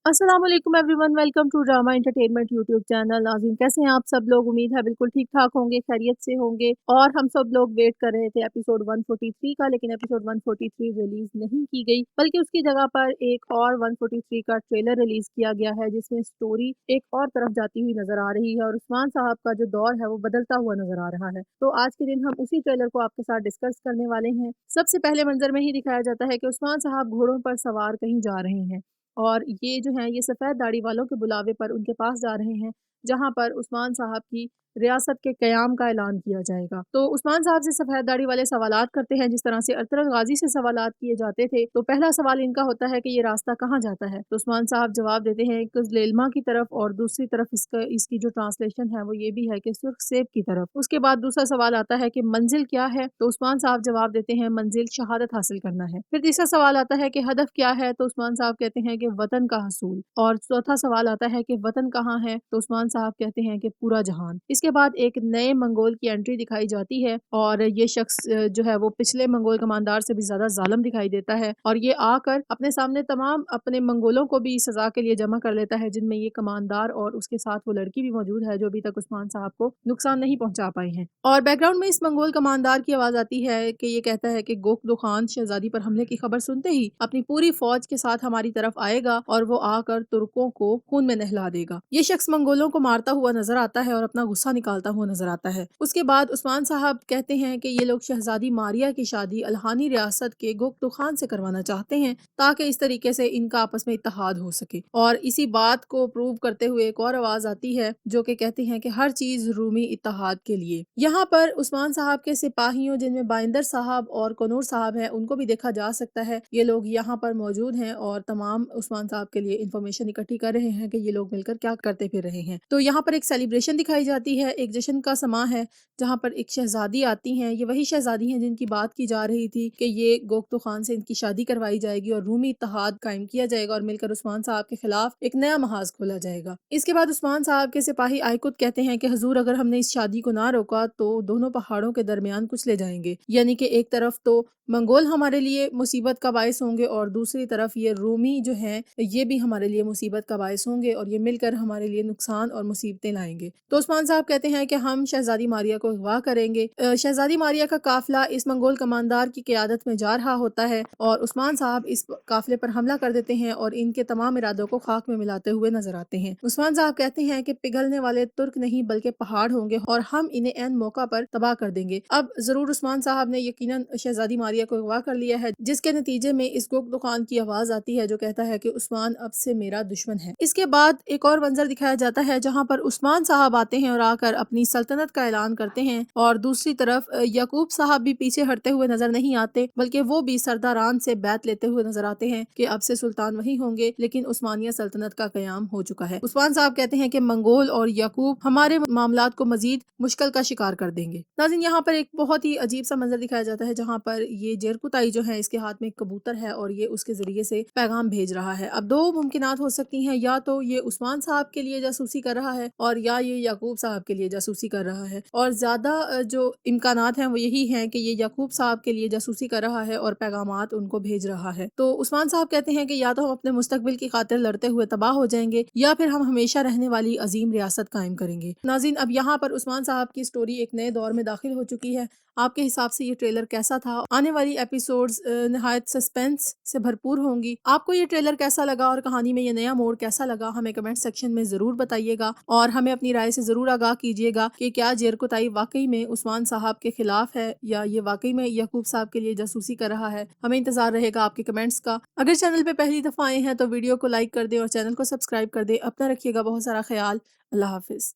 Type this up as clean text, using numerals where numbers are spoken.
अस्सलाम वालेकुम everyone, welcome to drama entertainment YouTube channel. नाज़रीन, कैसे हैं आप सब लोग? उम्मीद है बिल्कुल ठीक ठाक होंगे, खैरियत से होंगे। और हम सब लोग वेट कर रहे थे एपिसोड 143 का, लेकिन एपिसोड 143 रिलीज नहीं की गई, बल्कि उसकी जगह पर एक और 143 का ट्रेलर रिलीज किया गया है, जिसमें स्टोरी एक और तरफ जाती हुई नजर आ रही है और उस्मान साहब का जो दौर है वो बदलता हुआ नजर आ रहा है। तो आज के दिन हम उसी ट्रेलर को आपके साथ डिस्कस करने वाले हैं। सबसे पहले मंजर में ही दिखाया जाता है कि उस्मान साहब घोड़ों पर सवार कहीं जा रहे हैं और ये जो है ये सफ़ेद दाढ़ी वालों के बुलावे पर उनके पास जा रहे हैं, जहाँ पर उस्मान साहब की रियासत के क़याम का ऐलान किया जाएगा। तो उस्मान साहब से सफ़ेद दाढ़ी वाले सवालात करते हैं, जिस तरह से अरतुगरुल गाज़ी से सवालात किए जाते थे। तो पहला सवाल इनका होता है कि ये रास्ता कहाँ जाता है? तो उस्मान साहब जवाब देते हैं एक लेलमा की तरफ, और दूसरी तरफ इसकी जो ट्रांसलेशन है वो ये भी है कि सुर्ख सेब की तरफ। उसके बाद दूसरा सवाल आता है कि मंजिल क्या है? तो उस्मान साहब जवाब देते हैं मंजिल शहादत हासिल करना है। फिर तीसरा सवाल आता है कि हदफ क्या है? तो उस्मान साहब कहते हैं कि वतन का हसूल। और चौथा सवाल आता है कि वतन कहाँ है? तो उस्मान साहब कहते हैं कि पूरा जहान। इसके बाद एक नए मंगोल की एंट्री दिखाई जाती है और ये शख्स जो है वो पिछले मंगोल कमांडार से भी ज्यादा जालिम दिखाई देता है, और ये आकर अपने सामने तमाम अपने मंगोलों को भी सजा के लिए जमा कर लेता है, जिनमें ये कमांडार और उसके साथ वो लड़की भी मौजूद है जो अभी तक उस्मान साहब को नुकसान नहीं पहुंचा पाई है। और बैकग्राउंड में इस मंगोल कमांडार की आवाज आती है कि ये कहता है कि गोकदो खान शहजादी पर हमले की खबर सुनते ही अपनी पूरी फौज के साथ हमारी तरफ आएगा और वो आकर तुर्कों को खून में नहला देगा। ये शख्स मंगोलों को मारता हुआ नजर आता है और अपना गुस्सा निकालता हुआ नजर आता है। उसके बाद उस्मान साहब कहते हैं कि ये लोग शहजादी मारिया की शादी अलहानी रियासत के गोकदो खान से करवाना चाहते हैं, ताकि इस तरीके से इनका आपस में इत्तेहाद हो सके। और इसी बात को प्रूव करते हुए एक और आवाज आती है जो कि कहती है कि हर चीज रूमी इत्तेहाद के लिए। यहाँ पर उस्मान साहब के सिपाहियों, जिनमें बाइंदर साहब और कनूर साहब हैं, उनको भी देखा जा सकता है। ये लोग यहाँ पर मौजूद हैं और तमाम उस्मान साहब के लिए इंफॉर्मेशन इकट्ठी कर रहे हैं कि ये लोग मिलकर क्या करते फिर रहे हैं। तो यहाँ पर एक सेलिब्रेशन दिखाई जाती है, एक जश्न का समा है, जहाँ पर एक शहजादी आती हैं। ये वही शहजादी हैं जिनकी बात की जा रही थी कि ये गोकतो खान से इनकी शादी करवाई जाएगी और रूमी इत्तेहाद कायम किया जाएगा और मिलकर उस्मान साहब के खिलाफ एक नया महाज खोला जाएगा। इसके बाद उस्मान साहब के सिपाही आयकुत कहते हैं कि हजूर, अगर हमने इस शादी को ना रोका तो दोनों पहाड़ों के दरमियान कुछ ले जाएंगे। यानी कि एक तरफ तो मंगोल हमारे लिए मुसीबत का बायस होंगे और दूसरी तरफ ये रूमी जो हैं ये भी हमारे लिए मुसीबत का बायस होंगे और ये मिलकर हमारे लिए नुकसान और मुसीबतें लाएंगे। तो उस्मान साहब कहते हैं कि हम शहजादी मारिया को अगवा करेंगे। शहजादी मारिया का काफिला इस मंगोल कमांडार की क़यादत में जा रहा होता है और उस्मान साहब इस काफिले पर हमला कर देते हैं और इनके तमाम इरादों को खाक में मिलाते हुए नजर आते हैं। उस्मान साहब कहते हैं कि पिघलने वाले तुर्क नहीं बल्कि पहाड़ होंगे और हम इन्हें ऐन मौका पर तबाह कर देंगे। अब जरूर उस्मान साहब ने यकीनन शहजादी मारिया को अगवा कर लिया है, जिसके नतीजे में इस गोकदो खान की आवाज आती है जो कहता है कि उस्मान अब से मेरा दुश्मन है। इसके बाद एक और मंजर दिखाया जाता है जहाँ पर उस्मान साहब आते हैं और आकर अपनी सल्तनत का ऐलान करते हैं, और दूसरी तरफ याकूब साहब भी पीछे हटते हुए नजर नहीं आते, बल्कि वो भी सरदारान से बैत लेते हुए नजर आते हैं कि अब से सुल्तान वही होंगे, लेकिन उस्मानिया सल्तनत का कयाम हो चुका है। उस्मान साहब कहते हैं कि मंगोल और याकूब हमारे मामलात को मजीद मुश्किल का शिकार कर देंगे। नाज़रीन, यहाँ पर एक बहुत ही अजीब सा मंजर दिखाया जाता है जहाँ पर ये जेरकुताई जो है इसके हाथ में एक कबूतर है और ये उसके जरिए से पैगाम भेज रहा है। अब दो मुमकिनात हो सकती हैं, या तो ये उस्मान साहब के लिए जासूसी कर रहा है और या ये याकूब साहब के लिए जासूसी कर रहा है, और ज्यादा जो इम्कानात हैं वो यही हैं कि ये याकूब साहब के लिए जासूसी कर रहा है और पैगामात उनको भेज रहा है। तो उस्मान साहब कहते हैं कि या तो हम अपने मुस्तकबिल की खातिर लड़ते हुए तबाह हो जाएंगे, या फिर हम हमेशा रहने वाली अजीम रियासत कायम करेंगे। नाज़रीन, अब यहाँ पर उस्मान साहब की स्टोरी एक नए दौर में दाखिल हो चुकी है। आपके हिसाब से ये ट्रेलर कैसा था? आने वाली एपिसोड्स निहायत सस्पेंस से भरपूर होंगी। आपको ये ट्रेलर कैसा लगा और कहानी में ये नया मोड़ कैसा लगा? हमें कमेंट सेक्शन में जरूर बताइएगा और हमें अपनी राय से जरूर आगाह कीजिएगा कि क्या जेरकुताई वाकई में उस्मान साहब के खिलाफ है या ये वाकई में याकूब साहब के लिए जासूसी कर रहा है। हमें इंतजार रहेगा आपके कमेंट्स का। अगर चैनल पे पहली दफा आए हैं तो वीडियो को लाइक कर दें और चैनल को सब्सक्राइब कर दें। अपना रखिएगा बहुत सारा ख्याल। अल्लाह हाफिज।